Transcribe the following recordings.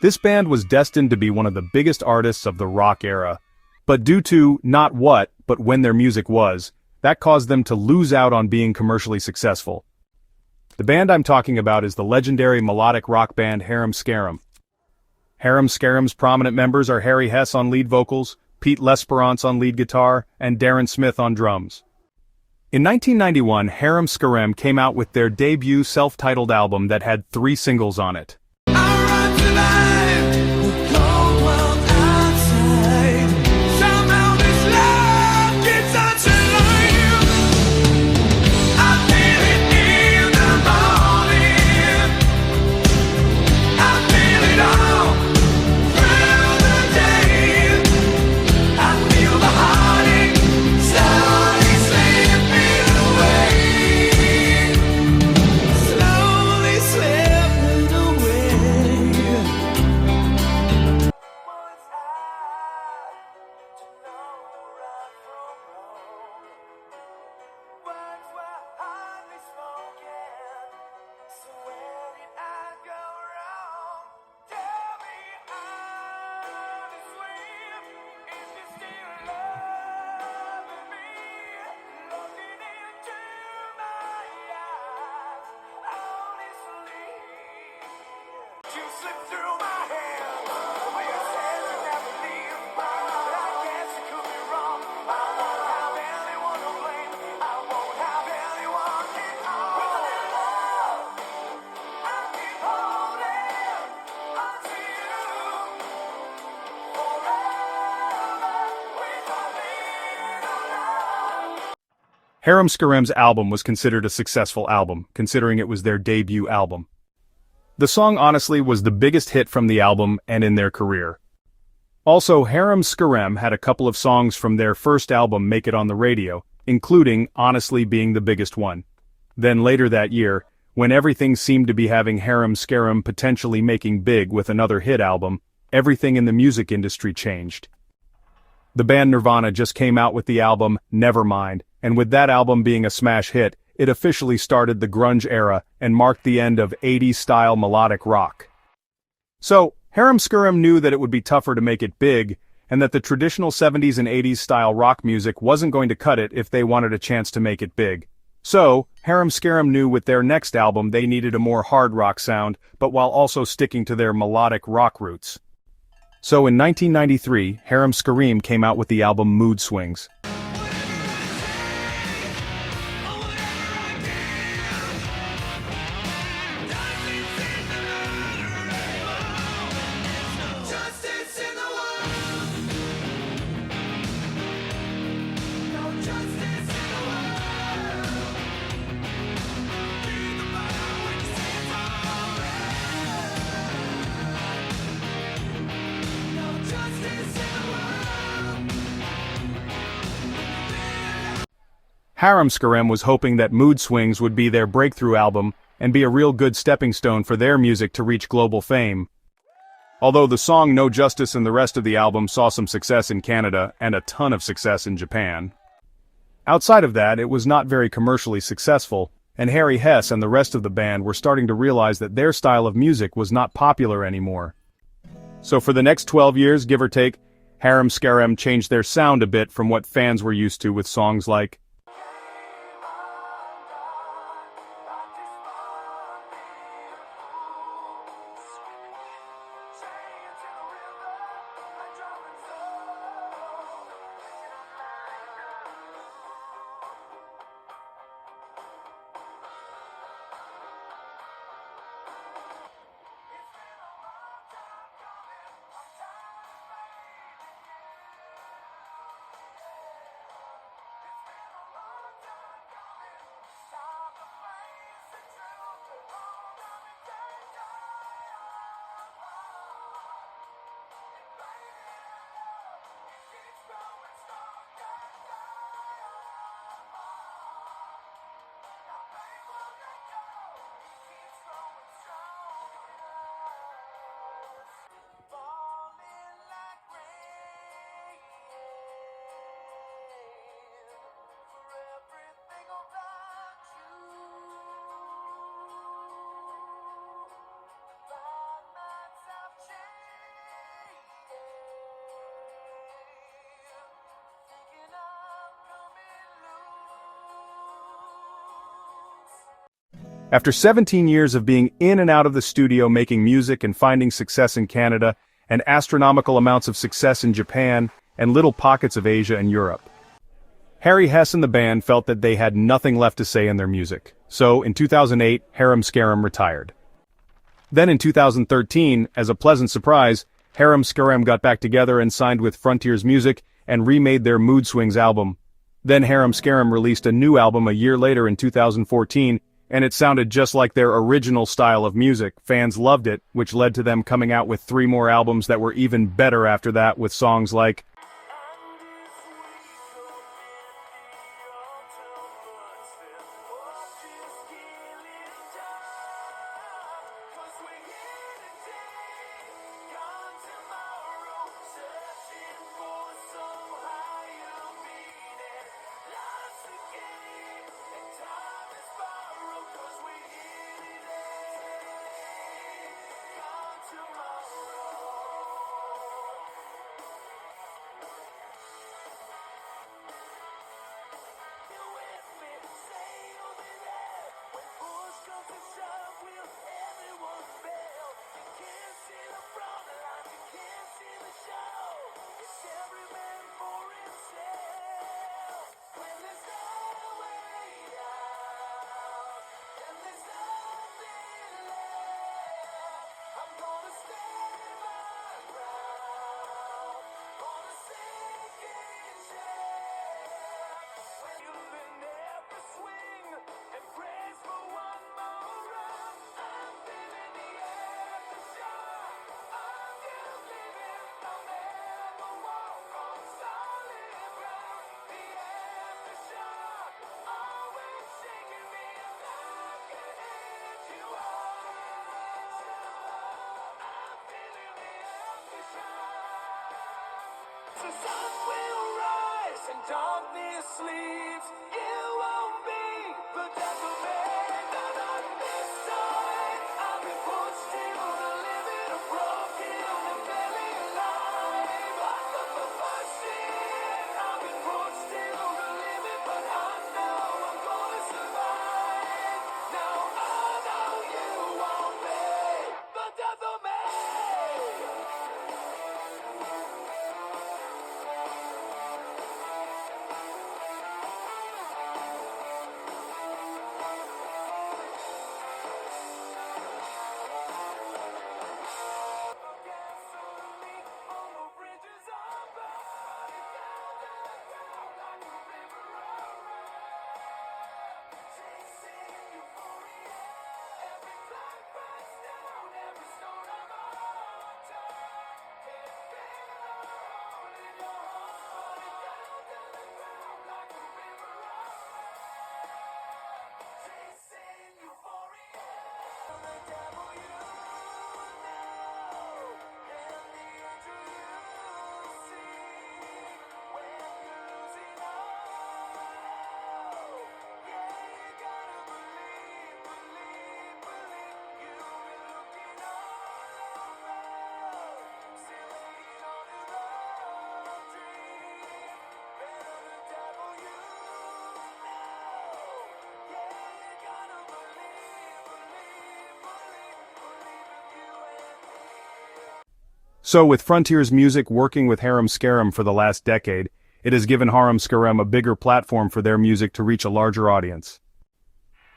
This band was destined to be one of the biggest artists of the rock era. But due to not what, but when their music was, that caused them to lose out on being commercially successful. The band I'm talking about is the legendary melodic rock band Harem Scarem. Harem Scarem's prominent members are Harry Hess on lead vocals, Pete Lesperance on lead guitar, and Darren Smith on drums. In 1991, Harem Scarem came out with their debut self-titled album that had 3 singles on it. You slip through my hands. You said you never leave, but I guess you could be wrong. I won't have anyone to blame. I won't have anyone at all. With a little love, I keep holding onto you forever. With a little love. Harem Scarem's album was considered a successful album, considering it was their debut album. The song honestly was the biggest hit from the album and in their career. Also, Harem Scarem had a couple of songs from their first album make it on the radio, including Honestly being the biggest one. Then later that year, when everything seemed to be having Harem Scarem potentially making big with another hit album, everything in the music industry changed. The band Nirvana just came out with the album Nevermind, and with that album being a smash hit, it officially started the grunge era and marked the end of 80s-style melodic rock. So, Harem Scarem knew that it would be tougher to make it big, and that the traditional 70s and 80s style rock music wasn't going to cut it if they wanted a chance to make it big. So, Harem Scarem knew with their next album they needed a more hard rock sound, but while also sticking to their melodic rock roots. So in 1993, Harem Scarem came out with the album Mood Swings. Harem Scarem was hoping that Mood Swings would be their breakthrough album and be a real good stepping stone for their music to reach global fame. Although the song No Justice and the rest of the album saw some success in Canada and a ton of success in Japan. Outside of that, it was not very commercially successful, and Harry Hess and the rest of the band were starting to realize that their style of music was not popular anymore. So for the next 12 years, give or take, Harem Scarem changed their sound a bit from what fans were used to with songs like After 17 years of being in and out of the studio making music and finding success in Canada, and astronomical amounts of success in Japan, and little pockets of Asia and Europe, Harry Hess and the band felt that they had nothing left to say in their music. So, in 2008, Harem Scarem retired. Then in 2013, as a pleasant surprise, Harem Scarem got back together and signed with Frontiers Music and remade their Mood Swings album. Then Harem Scarem released a new album a year later in 2014, and it sounded just like their original style of music. Fans loved it, which led to them coming out with 3 more albums that were even better after that, with songs like the sun will rise and darkness sleeps. It won't be the death of me. Not this time. I've been pushed to the limit of broken and barely alive. I've got the machine. I've been pushed to the limit, but I know I'm gonna survive. Now I know you won't be the death of me. Chasing Euphoria, every flag burns down, every stone I'm unturned. Can't feel a hole in your heart, down to the ground like a river runs. Chasing Euphoria, the devil you know, and the angel you see when you're losing all. Yeah, you gotta believe, believe, believe. You've been looking all around, still hanging on to the dream. Better the devil you know. Yeah, you gotta believe, believe, believe, believe in you and me. So with Frontiers Music working with Harem Scarem for the last decade, it has given Harem Scarem a bigger platform for their music to reach a larger audience.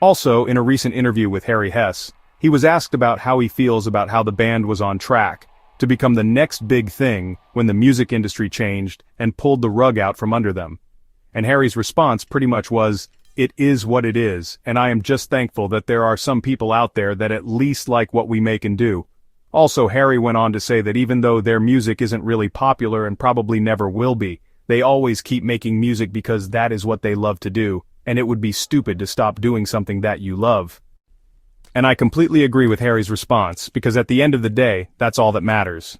Also, in a recent interview with Harry Hess, he was asked about how he feels about how the band was on track to become the next big thing when the music industry changed and pulled the rug out from under them. And Harry's response pretty much was, "It is what it is, and I am just thankful that there are some people out there that at least like what we make and do." Also, Harry went on to say that even though their music isn't really popular and probably never will be, they always keep making music because that is what they love to do, and it would be stupid to stop doing something that you love. And I completely agree with Harry's response, because at the end of the day, that's all that matters.